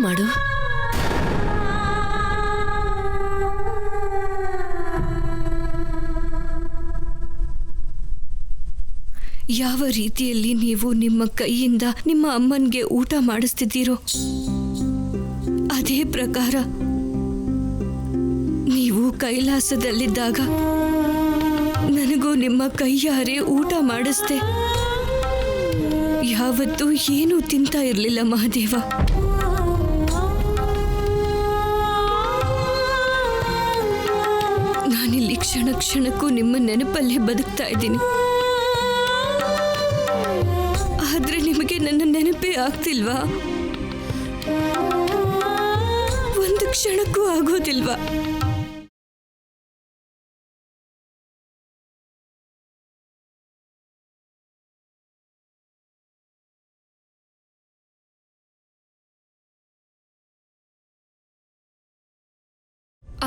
ಮಾಡು. ಯಾವ ರೀತಿಯಲ್ಲಿ ನೀವು ನಿಮ್ಮ ಕೈಯಿಂದ ನಿಮ್ಮ ಅಮ್ಮನಿಗೆ ಊಟ ಮಾಡಿಸ್ತಿದ್ದೀರೋ ಅದೇ ಪ್ರಕಾರ ನೀವು ಕೈಲಾಸದಲ್ಲಿದ್ದಾಗ ನನಗೂ ನಿಮ್ಮ ಕೈಯಾರೆ ಊಟ ಮಾಡಿಸ್ದೆ. ಯಾವತ್ತೂ ಏನೂ ತಿಂತಾ ಇರಲಿಲ್ಲ ಮಹಾದೇವ. ನಾನಿಲ್ಲಿ ಕ್ಷಣ ಕ್ಷಣಕ್ಕೂ ನಿಮ್ಮ ನೆನಪಲ್ಲೇ ಬದುಕ್ತಾ ಇದ್ದೀನಿ. ಆದ್ರೆ ನಿಮಗೆ ನನ್ನ ನೆನಪೇ ಆಗ್ತಿಲ್ವಾ? ಒಂದು ಕ್ಷಣಕ್ಕೂ ಆಗೋದಿಲ್ವಾ?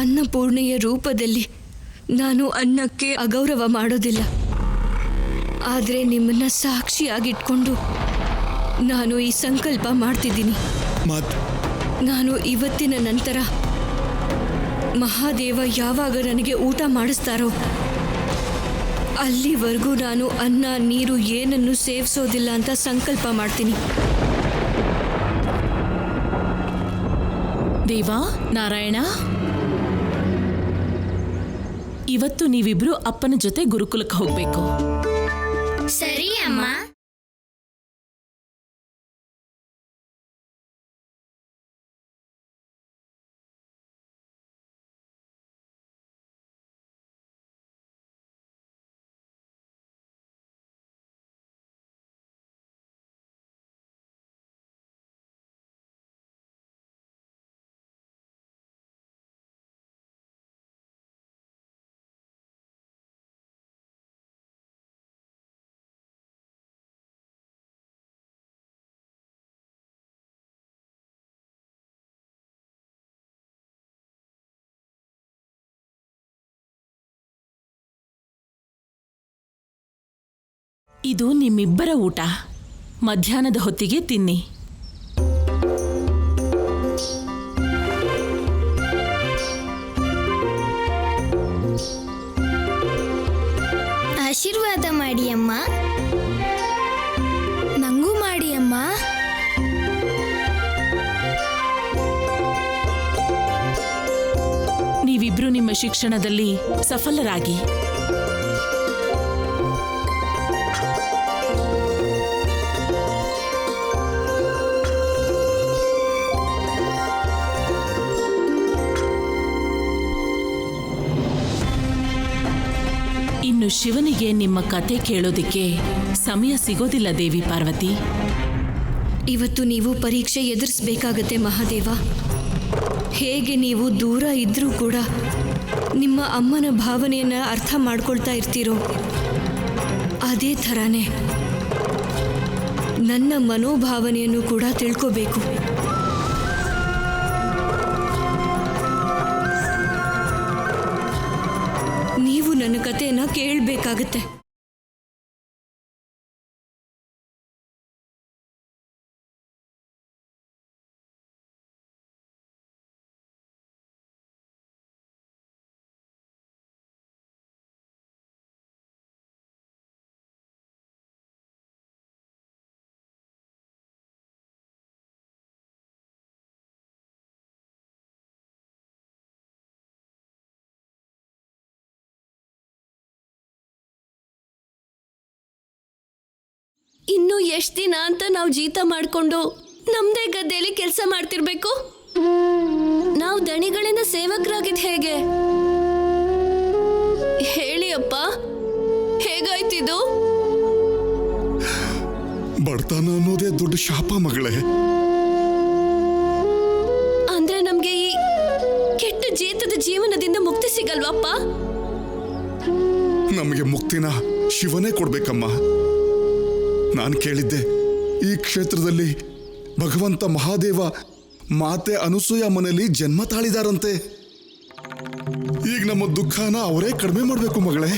ಅನ್ನಪೂರ್ಣೆಯ ರೂಪದಲ್ಲಿ ನಾನು ಅನ್ನಕ್ಕೆ ಅಗೌರವ ಮಾಡೋದಿಲ್ಲ. ಆದರೆ ನಿಮ್ಮನ್ನ ಸಾಕ್ಷಿಯಾಗಿಟ್ಕೊಂಡು ನಾನು ಈ ಸಂಕಲ್ಪ ಮಾಡ್ತಿದ್ದೀನಿ. ನಾನು ಇವತ್ತಿನ ನಂತರ ಮಹಾದೇವ ಯಾವಾಗ ನನಗೆ ಊಟ ಮಾಡಿಸ್ತಾರೋ ಅಲ್ಲಿವರೆಗೂ ನಾನು ಅನ್ನ ನೀರು ಏನನ್ನು ಸೇವಿಸೋದಿಲ್ಲ ಅಂತ ಸಂಕಲ್ಪ ಮಾಡ್ತೀನಿ. ದೇವಾ, ನಾರಾಯಣ, ಇವತ್ತು ನೀವಿಬ್ರು ಅಪ್ಪನ ಜೊತೆ ಗುರುಕುಲಕ್ಕೆ ಹೋಗ್ಬೇಕು. ಸರಿ ಅಮ್ಮ. ಇದು ನಿಮ್ಮಿಬ್ಬರ ಊಟ. ಮಧ್ಯಾಹ್ನದ ಹೊತ್ತಿಗೆ ತಿನ್ನಿ. ಆಶೀರ್ವಾದ ಮಾಡಿ ಅಮ್ಮ. ನಂಗೂ ಮಾಡಿ ಅಮ್ಮ. ನೀವಿಬ್ರು ನಿಮ್ಮ ಶಿಕ್ಷಣದಲ್ಲಿ ಸಫಲರಾಗಿ. ಇನ್ನು ಶಿವನಿಗೆ ನಿಮ್ಮ ಕತೆ ಕೇಳೋದಿಕ್ಕೆ ಸಮಯ ಸಿಗೋದಿಲ್ಲ ದೇವಿ ಪಾರ್ವತಿ. ಇವತ್ತು ನೀವು ಪರೀಕ್ಷೆ ಎದುರಿಸಬೇಕಾಗತ್ತೆ ಮಹಾದೇವ. ಹೇಗೆ ನೀವು ದೂರ ಇದ್ರೂ ಕೂಡ ನಿಮ್ಮ ಅಮ್ಮನ ಭಾವನೆಯನ್ನು ಅರ್ಥ ಮಾಡ್ಕೊಳ್ತಾ ಇರ್ತೀರೋ ಅದೇ ಥರನೇ ನನ್ನ ಮನೋಭಾವನೆಯನ್ನು ಕೂಡ ತಿಳ್ಕೋಬೇಕು. ನೀವು ನನ್ನ ಕಥೆಯನ್ನು ಕೇಳಬೇಕಾಗತ್ತೆ. ಇನ್ನು ಎಷ್ಟು ದಿನ ಅಂತ ನಾವು ಜೀತ ಮಾಡಿಕೊಂಡು ನಮ್ಮದೇ ಗದ್ದೆಯಲ್ಲಿ ಕೆಲಸ ಮಾಡ್ತಿರ್ಬೇಕು? ನಾವು ದಣಿಗಳಿಂದ ಸೇವಕರಾಗಿದ್ದು ಹೇಗೆ? ಹೇಳಿ ಅಪ್ಪ, ಹೇಗಾಯ್ತಿದು? ಬಡತನ ಅನ್ನೋದೇ ದೊಡ್ಡ ಶಾಪ ಮಗಳೇ. ಅಂದ್ರೆ ನಮ್ಗೆ ಈ ಕೆಟ್ಟ ಜೀತದ ಜೀವನದಿಂದ ಮುಕ್ತಿ ಸಿಗಲ್ವಪ್ಪ? ನಮಗೆ ಮುಕ್ತಿನ ಶಿವನೇ ಕೊಡ್ಬೇಕಮ್ಮ. ನಾನು ಕೇಳಿದ್ದೆ, ಈ ಕ್ಷೇತ್ರದಲ್ಲಿ ಭಗವಂತ ಮಹಾದೇವ ಮಾತೆ ಅನುಸೂಯ ಮನೆಯಲ್ಲಿ ಜನ್ಮ ತಾಳಿದಾರಂತೆ. ಈಗ ನಮ್ಮ ದುಃಖನ ಅವರೇ ಕಡಿಮೆ ಮಾಡಬೇಕು ಮಗಳೇ.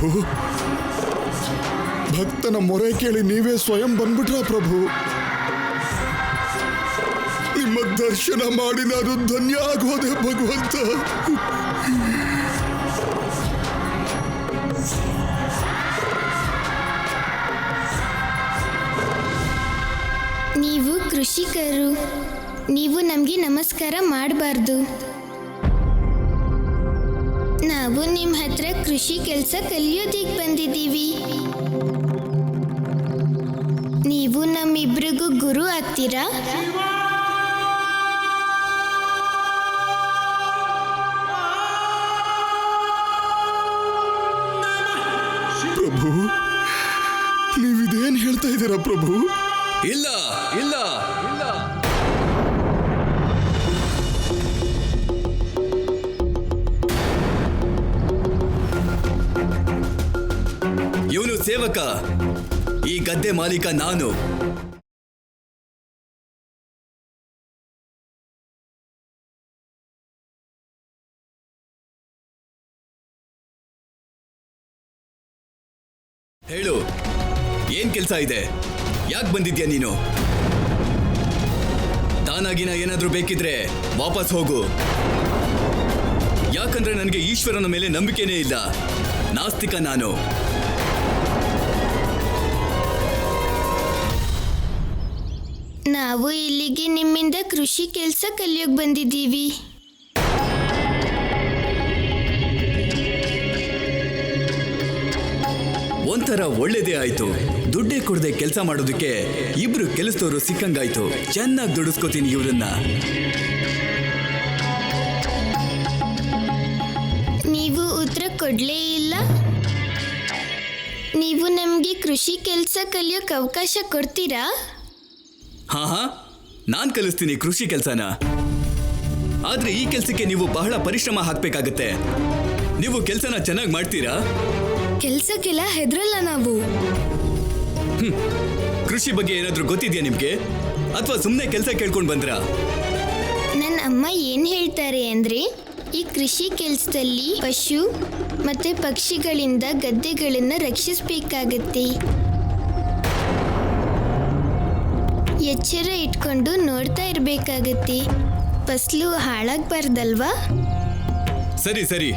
ಪ್ರಭು, ಭಕ್ತನ ಮೊರೆ ಕೇಳಿ ನೀವೇ ಸ್ವಯಂ ಬಂದ್ಬಿಟ್ರ ಪ್ರಭು. ನಿಮ್ಮ ದರ್ಶನ ಮಾಡಿ ನಾನು ಧನ್ಯ ಆಗೋದೆ ಭಗವಂತ. ನೀವು ಕೃಷಿಕರು, ನೀವು ನಮಗೆ ನಮಸ್ಕಾರ ಮಾಡಬಾರ್ದು. ನಾವು ನಿಮ್ಮ ಹತ್ರ ಕೃಷಿ ಕೆಲಸ ಕಲಿಯೋದಿಕ್ ಬಂದಿದ್ದೀವಿ. ನೀವು ನಮ್ಮಿಬ್ರಿಗೂ ಗುರು ಆಗ್ತೀರಾ? ಪ್ರಭು, ನೀವಿದೇನ್ ಹೇಳ್ತಾ ಇದ್ದೀರಾ ಪ್ರಭು? ಇಲ್ಲ ಇಲ್ಲ ಇಲ್ಲ, ಇವನು ಸೇವಕ, ಈ ಗದ್ದೆ ಮಾಲೀಕ ನಾನು. ಹೇಳು, ಏನ್ ಕೆಲ್ಸ ಇದೆ? ಯಾಕೆ ಬಂದಿದ್ಯಾ ನೀನು? ತಾನಾಗಿನ ಏನಾದ್ರೂ ಬೇಕಿದ್ರೆ ವಾಪಸ್ ಹೋಗು. ಯಾಕಂದ್ರೆ ನನಗೆ ಈಶ್ವರನ ಮೇಲೆ ನಂಬಿಕೆನೇ ಇಲ್ಲ. ನಾಸ್ತಿಕ ನಾನು. ನಾವು ಇಲ್ಲಿಗೆ ನಿಮ್ಮಿಂದ ಕೃಷಿ ಕೆಲಸ ಕಲಿಯೋಕೆ ಬಂದಿದ್ದೀವಿ. ಒಂಥರ ಒಳ್ಳೇದೇ ಆಯ್ತು. ದುಡ್ಡೇ ಕೊಡದೆ ಕೆಲಸ ಮಾಡೋದಕ್ಕೆ ಇಬ್ರು ಕೆಲಸದವರು ಸಿಕ್ಕಂಗಾಯ್ತು. ಚೆನ್ನಾಗಿ ದುಡಿಸ್ಕೋತೀನಿ ಇವ್ರನ್ನ. ನೀವು ಉತ್ತರ ಕೊಡ್ಲೇ ಇಲ್ಲ. ನೀವು ನಮಗೆ ಕೃಷಿ ಕೆಲಸ ಕಲಿಯೋಕೆ ಅವಕಾಶ ಕೊಡ್ತೀರಾ? ಹಾ, ನಾನ್ ಕಲಿಸ್ತೀನಿ ಕೃಷಿ ಕೆಲಸನ. ಆದ್ರೆ ಈ ಕೆಲಸಕ್ಕೆ ನೀವು ಬಹಳ ಪರಿಶ್ರಮ ಹಾಕ್ಬೇಕಾಗತ್ತೆ. ನೀವು ಕೆಲಸನ ಚೆನ್ನಾಗಿ ಮಾಡ್ತೀರಾ? ಕೆಲಸಕ್ಕೆಲ್ಲ ಹೆದರಲ್ಲ ನಾವು. ಕೃಷಿ ಬಗ್ಗೆ ಏನಾದ್ರೂ ಗೊತ್ತಿದ್ಯಾ ನಿಮ್ಗೆ? ಅಥವಾ ಸುಮ್ಮನೆ ಕೆಲಸ ಕೇಳ್ಕೊಂಡು ಬಂದ್ರಾ? ನನ್ನ ಅಮ್ಮ ಏನು ಹೇಳ್ತಾರೆ ಅಂದರೆ, ಈ ಕೃಷಿ ಕೆಲಸದಲ್ಲಿ ಪಶು ಮತ್ತು ಪಕ್ಷಿಗಳಿಂದ ಗದ್ದೆಗಳನ್ನು ರಕ್ಷಿಸಬೇಕಾಗತ್ತೆ. ಎಚ್ಚರ ಇಟ್ಕೊಂಡು ನೋಡ್ತಾ ಇರಬೇಕಾಗತ್ತೆ. ಫಸಲು ಹಾಳಾಗಬಾರ್ದಲ್ವಾ? ಸರಿ ಸರಿ,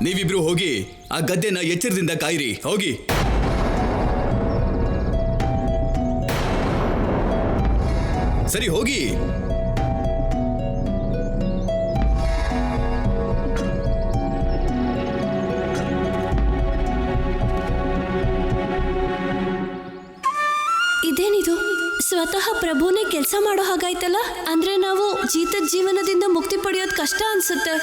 ನೀವಿಬ್ರು ಹೋಗಿ ಆ ಗದ್ದೆನ ಎಚ್ಚರದಿಂದ ಕಾಯಿರಿ. ಹೋಗಿ. ಸರಿ ಹೋಗಿ. ಇದೇನಿದು? ಸ್ವತಃ ಪ್ರಭುನೇ ಕೆಲಸ ಮಾಡೋ ಹಾಗಾಯ್ತಲ್ಲ. ಅಂದ್ರೆ ನಾವು ಜೀತದ ಜೀವನದಿಂದ ಮುಕ್ತಿ ಪಡೆಯೋದು ಕಷ್ಟ ಅನ್ಸುತ್ತೆ.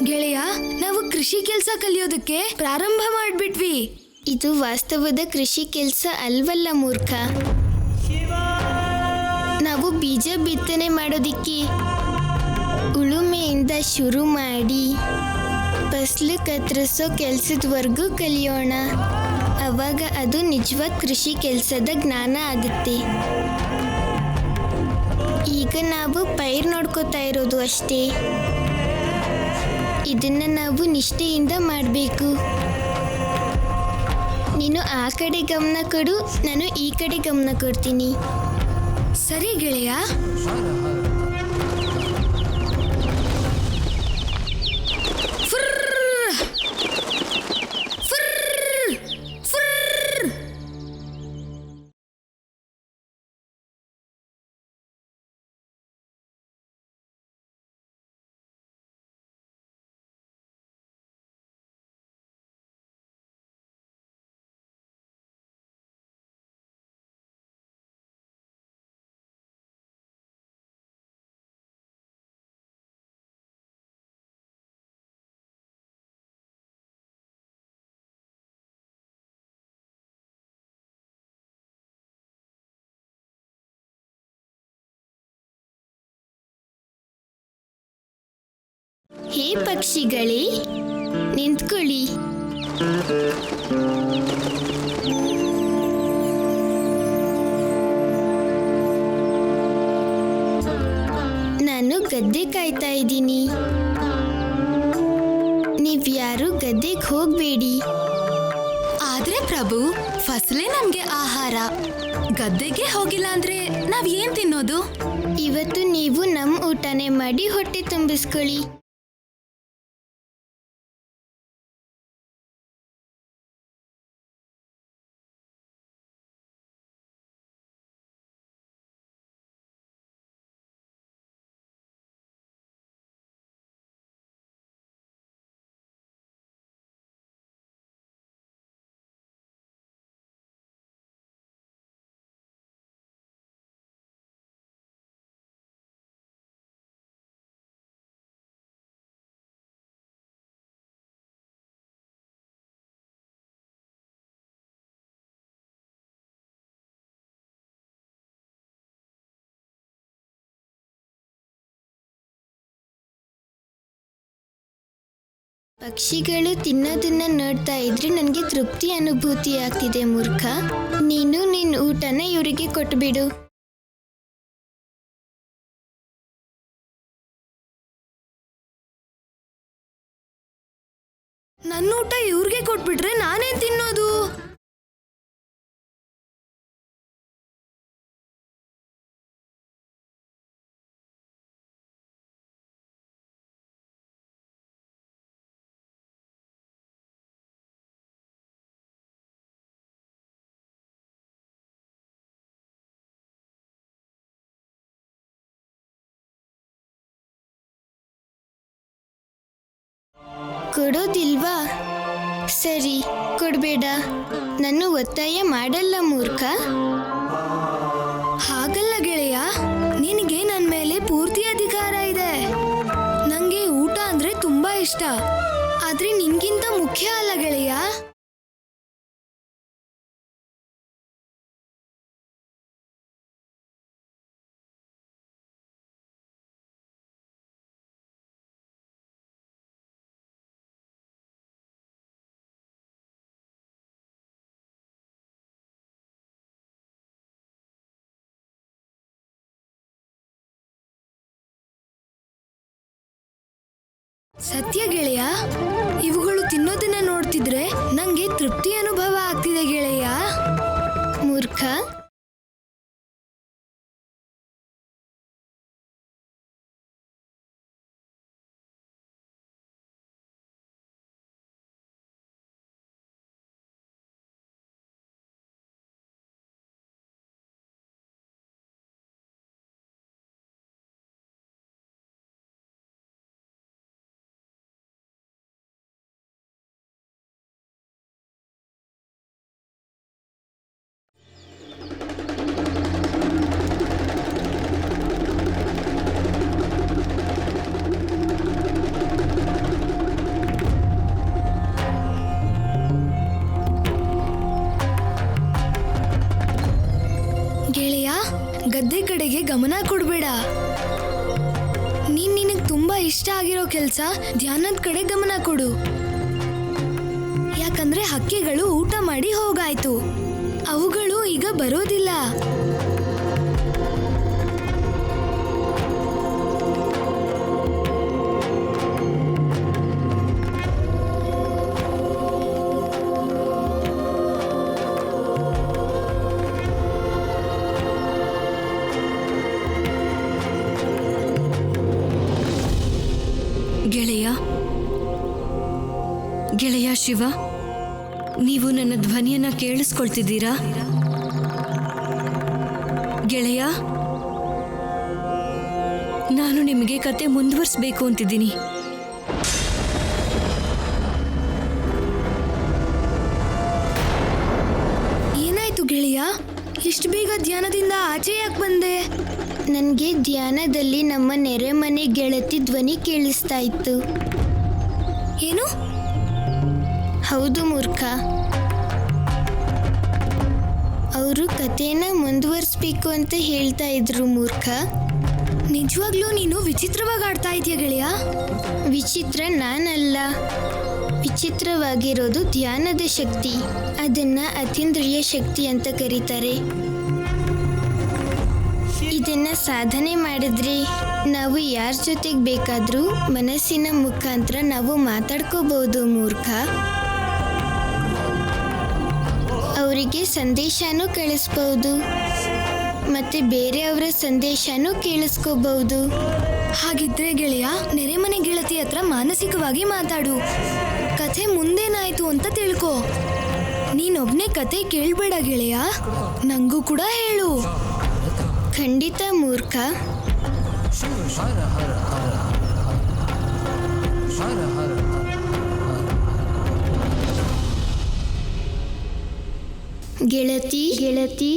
ಗೆಳೆಯ, ನಾವು ಕೃಷಿ ಕೆಲಸ ಕಲಿಯೋದಕ್ಕೆ ಪ್ರಾರಂಭ ಮಾಡಿಬಿಟ್ವಿ. ಇದು ವಾಸ್ತವದ ಕೃಷಿ ಕೆಲಸ ಅಲ್ವಲ್ಲ ಮೂರ್ಖ. ನಾವು ಬೀಜ ಬಿತ್ತನೆ ಮಾಡೋದಿಕ್ಕೆ ಉಳುಮೆಯಿಂದ ಶುರು ಮಾಡಿ ಫಸಲು ಕತ್ತರಿಸೋ ಕೆಲಸದವರೆಗೂ ಕಲಿಯೋಣ. ಅವಾಗ ಅದು ನಿಜವಾದ ಕೃಷಿ ಕೆಲಸದ ಜ್ಞಾನ ಆಗುತ್ತೆ. ಈಗ ನಾವು ಪೈರ್ ನೋಡ್ಕೋತಾ ಇರೋದು ಅಷ್ಟೇ. ಇದನ್ನ ನಾವು ನಿಷ್ಠೆಯಿಂದ ಮಾಡಬೇಕು. ನೀನು ಆ ಕಡೆ ಗಮನ ಕೊಡು, ನಾನು ಈ ಕಡೆ ಗಮನ ಕೊಡ್ತೀನಿ. ಸರಿ ಗೆಳೆಯ. ಹೇ ಪಕ್ಷಿಗಳೇ, ನಿಂತ್ಕೊಳ್ಳಿ. ನಾನು ಗದ್ದೆ ಕಾಯ್ತಾ ಇದ್ದೀನಿ. ನೀವ್ಯಾರು ಗದ್ದೆಗೆ ಹೋಗ್ಬೇಡಿ. ಆದ್ರೆ ಪ್ರಭು, ಫಸಲೇ ನಮ್ಗೆ ಆಹಾರ. ಗದ್ದೆಗೆ ಹೋಗಿಲ್ಲ ಅಂದ್ರೆ ನಾವ್ ಏನ್ ತಿನ್ನೋದು? ಇವತ್ತು ನೀವು ನಮ್ಮ ಊಟನೇ ಮಾಡಿ ಹೊಟ್ಟೆ ತುಂಬಿಸ್ಕೊಳ್ಳಿ. ಪಕ್ಷಿಗಳು ತಿನ್ನೋದನ್ನ ನೋಡ್ತಾ ಇದ್ರೆ ನನಗೆ ತೃಪ್ತಿ ಅನುಭೂತಿ ಆಗ್ತಿದೆ. ಮೂರ್ಖ, ನೀನು ನಿನ್ನ ಊಟನ ಇವರಿಗೆ ಕೊಟ್ಬಿಡು. ನನ್ನ ಊಟ ಇವ್ರಿಗೆ ಕೊಟ್ಬಿಟ್ರೆ ನಾನೇನ್ ತಿನ್ನೋದು? ಕೊಡೋದಿಲ್ವಾ? ಸರಿ, ಕೊಡ್ಬೇಡ. ನಾನು ಒತ್ತಾಯ ಮಾಡಲ್ಲ ಮೂರ್ಖ. ಹಾಗಲ್ಲ ಗೆಳೆಯ, ನಿನಗೆ ನನ್ನ ಮೇಲೆ ಪೂರ್ತಿ ಅಧಿಕಾರ ಇದೆ. ನಂಗೆ ಊಟ ಅಂದ್ರೆ ತುಂಬಾ ಇಷ್ಟ, ಆದ್ರೆ ನಿನ್ಗಿಂತ ಮುಖ್ಯ ಅಲ್ಲ ಗೆಳೆಯ. ಸತ್ಯ ಗೆಳೆಯ, ಇವುಗಳು ತಿನ್ನೋದನ್ನ ನೋಡ್ತಿದ್ರೆ ನಂಗೆ ತೃಪ್ತಿ ಅನುಭವ ಆಗ್ತಿದೆ ಗೆಳೆಯ. ಮೂರ್ಖ, ಗದ್ದೆ ಕಡೆಗೆ ಗಮನ ಕೊಡ್ಬೇಡ. ನಿನಗೆ ತುಂಬಾ ಇಷ್ಟ ಆಗಿರೋ ಕೆಲಸ ಧ್ಯಾನದ ಕಡೆ ಗಮನ ಕೊಡು. ಯಾಕಂದ್ರೆ ಹಕ್ಕಿಗಳು ಊಟ ಮಾಡಿ ಹೋಗಾಯ್ತು, ಅವುಗಳು ಈಗ ಬರೋದಿಲ್ಲ. ಗೆಳೆಯ ಶಿವ, ನೀವು ನನ್ನ ಧ್ವನಿಯನ್ನ ಕೇಳಿಸ್ಕೊಳ್ತಿದ್ದೀರಾ? ಗೆಳೆಯ, ನಾನು ನಿಮಗೆ ಕತೆ ಮುಂದುವರಿಸಬೇಕು ಅಂತಿದ್ದೀನಿ. ಏನಾಯ್ತು ಗೆಳೆಯ? ಇಷ್ಟು ಬೇಗ ಧ್ಯಾನದಿಂದ ಆಚೆ ಯಾಕೆ ಬಂದೆ? ನನಗೆ ಧ್ಯಾನದಲ್ಲಿ ನಮ್ಮ ನೆರೆಮನೆ ಗೆಳತಿ ಧ್ವನಿ ಕೇಳಿಸ್ತಾ ಇತ್ತು. ಏನು? ಹೌದು ಮೂರ್ಖ, ಅವರು ಕಥೆನ ಮುಂದುವರಿಸ್ಬೇಕು ಅಂತ ಹೇಳ್ತಾ ಇದ್ರು ಮೂರ್ಖ. ನಿಜವಾಗ್ಲೂ ನೀನು ವಿಚಿತ್ರವಾಗಿ ಆಡ್ತಾ ಇದೆಯಾ ಗೆಳೆಯ. ವಿಚಿತ್ರ ನಾನಲ್ಲ. ವಿಚಿತ್ರವಾಗಿರೋದು ಧ್ಯಾನದ ಶಕ್ತಿ. ಅದನ್ನ ಅತೀಂದ್ರಿಯ ಶಕ್ತಿ ಅಂತ ಕರೀತಾರೆ. ಇದನ್ನ ಸಾಧನೆ ಮಾಡಿದ್ರೆ ನಾವು ಯಾರ ಜೊತೆಗೆ ಬೇಕಾದ್ರೂ ಮನಸ್ಸಿನ ಮುಖಾಂತರ ನಾವು ಮಾತಾಡ್ಕೋಬಹುದು ಮೂರ್ಖ. ಅವರಿಗೆ ಸಂದೇಶನೂ ಕಳಿಸ್ಬಹುದು ಮತ್ತೆ ಬೇರೆಯವರ ಸಂದೇಶನೂ ಕೇಳಿಸ್ಕೋಬಹುದು. ಹಾಗಿದ್ರೆ ಗೆಳೆಯ, ನೆರೆಮನೆ ಗೆಳತಿ ಹತ್ರ ಮಾನಸಿಕವಾಗಿ ಮಾತಾಡು. ಕಥೆ ಮುಂದೇನಾಯ್ತು ಅಂತ ತಿಳ್ಕೊ. ನೀನೊಬ್ನೇ ಕತೆ ಕೇಳ್ಬೇಡ ಗೆಳೆಯ, ನಂಗೂ ಕೂಡ ಹೇಳು. ಖಂಡಿತ ಮೂರ್ಖ. ಗೆಳತಿ ಗೆಳತಿ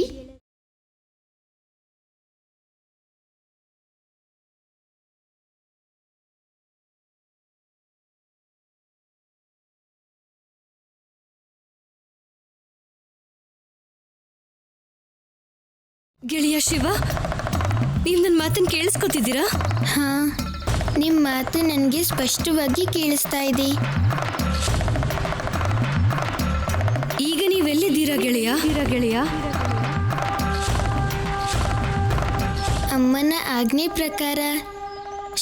ಗೆಳೆಯ ಶಿವ, ನೀವು ನನ್ನ ಮಾತನ್ನು ಕೇಳಿಸ್ಕೊತಿದ್ದೀರಾ? ಹಾ, ನಿಮ್ಮ ಮಾತು ನನಗೆ ಸ್ಪಷ್ಟವಾಗಿ ಕೇಳಿಸ್ತಾ ಇದೆ. ಈಗ ನೀವೆಲ್ಲಿದ್ದೀರಾ ಗೆಳೆಯ? ಅಮ್ಮನ ಆಜ್ಞೆ ಪ್ರಕಾರ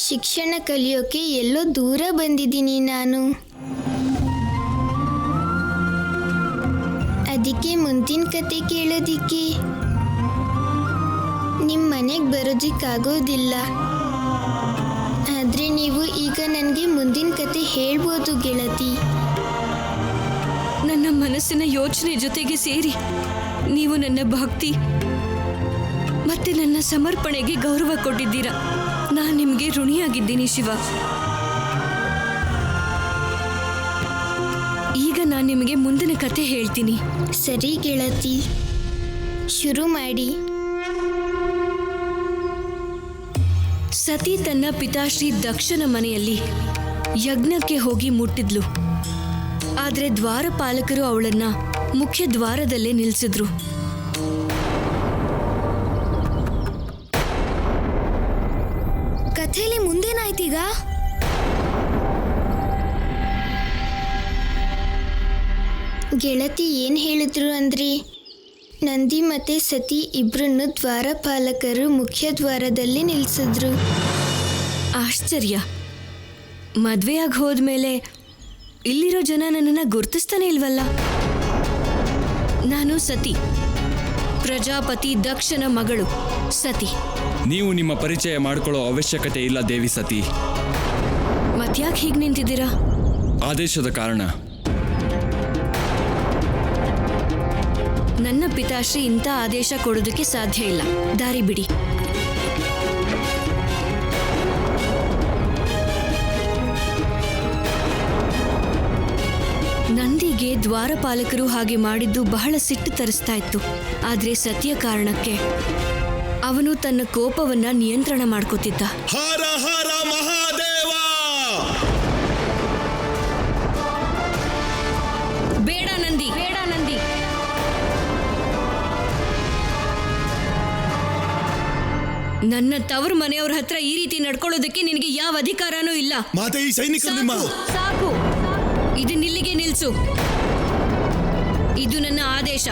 ಶಿಕ್ಷಣ ಕಲಿಯೋಕೆ ಎಲ್ಲೋ ದೂರ ಬಂದಿದ್ದೀನಿ ನಾನು. ಅದಕ್ಕೆ ಮುಂದಿನ ಕತೆ ಕೇಳೋದಿಕ್ಕೆ ನಿಮ್ಮ ಮನೆಗೆ ಬರೋದಕ್ಕಾಗೋದಿಲ್ಲ. ಆದರೆ ನೀವು ಈಗ ನನಗೆ ಮುಂದಿನ ಕತೆ ಹೇಳ್ಬೋದು ಗೆಳತಿ. ನನ್ನ ಮನಸ್ಸಿನ ಯೋಚನೆ ಜೊತೆಗೆ ಸೇರಿ ನೀವು ನನ್ನ ಭಕ್ತಿ ಮತ್ತೆ ನನ್ನ ಸಮರ್ಪಣೆಗೆ ಗೌರವ ಕೊಟ್ಟಿದ್ದೀರಾ. ನಾನು ನಿಮಗೆ ಋಣಿಯಾಗಿದ್ದೀನಿ ಶಿವ. ಈಗ ನಾನು ನಿಮಗೆ ಮುಂದಿನ ಕತೆ ಹೇಳ್ತೀನಿ. ಸರಿ ಗೆಳತಿ, ಶುರು ಮಾಡಿ. ಸತಿ ತನ್ನ ಪಿತಾಶ್ರೀ ದಕ್ಷನ ಮನೆಯಲ್ಲಿ ಯಜ್ಞಕ್ಕೆ ಹೋಗಿ ಮುಟ್ಟಿದ್ಲು. ಆದರೆ ದ್ವಾರಪಾಲಕರು ಅವಳನ್ನ ಮುಖ್ಯ ದ್ವಾರದಲ್ಲೇ ನಿಲ್ಲಿಸಿದ್ರು. ಕಥೆಯಲ್ಲಿ ಮುಂದೇನಾಯ್ತೀಗ? ಗೆಳತಿ ಏನು ಹೇಳಿದ್ರು ಅಂದರೆ, ನಂದಿ ಮತ್ತು ಸತಿ ಇಬ್ಬರನ್ನು ದ್ವಾರಪಾಲಕರು ಮುಖ್ಯ ದ್ವಾರದಲ್ಲಿ ನಿಲ್ಲಿಸಿದ್ರು. ಆಶ್ಚರ್ಯ. ಮದ್ವೆಯಾಗಿ ಹೋದ್ಮೇಲೆ ಇಲ್ಲಿರೋ ಜನ ನನ್ನನ್ನು ಗುರ್ತಿಸ್ತಾನೆ ಇಲ್ವಲ್ಲ. ನಾನು ಸತಿ, ಪ್ರಜಾಪತಿ ದಕ್ಷನ ಮಗಳು ಸತಿ. ನೀವು ನಿಮ್ಮ ಪರಿಚಯ ಮಾಡಿಕೊಳ್ಳೋ ಅವಶ್ಯಕತೆ ಇಲ್ಲ ದೇವಿ ಸತಿ. ಮತ್ಯಾಕೆ ಹೀಗೆ ನಿಂತಿದ್ದೀರಾ? ಆದೇಶದ ಕಾರಣ. ನನ್ನ ಪಿತಾಶ್ರೀ ಇಂಥ ಆದೇಶ ಕೊಡೋದಕ್ಕೆ ಸಾಧ್ಯ ಇಲ್ಲ. ದಾರಿ ಬಿಡಿ. ನಂದಿಗೆ ದ್ವಾರಪಾಲಕರು ಹಾಗೆ ಮಾಡಿದ್ದು ಬಹಳ ಸಿಟ್ಟು ತರಿಸ್ತಾ ಇತ್ತು. ಆದರೆ ಸತ್ಯ ಕಾರಣಕ್ಕೆ ಅವನು ತನ್ನ ಕೋಪವನ್ನ ನಿಯಂತ್ರಣ ಮಾಡ್ಕೋತಿದ್ದ. ಹರ ಹರ ಮಹಾದೇವ! ಬೇಡ ನಂದಿ, ಬೇಡ ನಂದಿ. ನನ್ನ ತವರು ಮನೆಯವ್ರ ಹತ್ರ ಈ ರೀತಿ ನಡ್ಕೊಳ್ಳೋದಕ್ಕೆ ನಿನಗೆ ಯಾವ ಅಧಿಕಾರನೂ ಇಲ್ಲ. ಮಾತೆ, ಈ ಸೈನಿಕರು ನಿಮ್ಮ... ಸಾಕು, ಇದನ್ನಿಲ್ಲಿಗೆ ನಿಲ್ಸು. ಇದು ನನ್ನ ಆದೇಶ.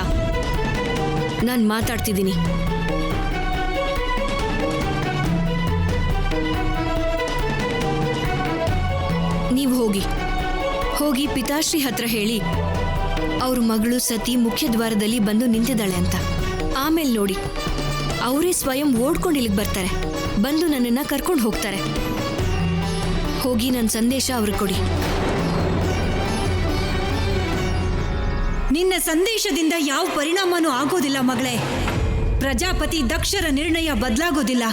ನಾನು ಮಾತಾಡ್ತಿದ್ದೀನಿ. ನೀವು ಹೋಗಿ ಪಿತಾಶ್ರೀ ಹತ್ರ ಹೇಳಿ ಅವ್ರ ಮಗಳು ಸತಿ ಮುಖ್ಯ ದ್ವಾರದಲ್ಲಿ ಬಂದು ನಿಂತಿದ್ದಾಳೆ ಅಂತ. ಆಮೇಲೆ ನೋಡಿ, ಅವರೇ ಸ್ವಯಂ ಓಡ್ಕೊಂಡು ಇಲ್ಲಿಗೆ ಬರ್ತಾರೆ. ಬಂದು ನನ್ನನ್ನು ಕರ್ಕೊಂಡು ಹೋಗ್ತಾರೆ. ಹೋಗಿ ನನ್ನ ಸಂದೇಶ ಅವ್ರಿಗೆ ಕೊಡಿ. ನಿನ್ನ ಸಂದೇಶದಿಂದ ಯಾವ ಪರಿಣಾಮನೂ ಆಗೋದಿಲ್ಲ ಮಗಳೇ. ಪ್ರಜಾಪತಿ ದಕ್ಷರ ನಿರ್ಣಯ ಬದಲಾಗೋದಿಲ್ಲ.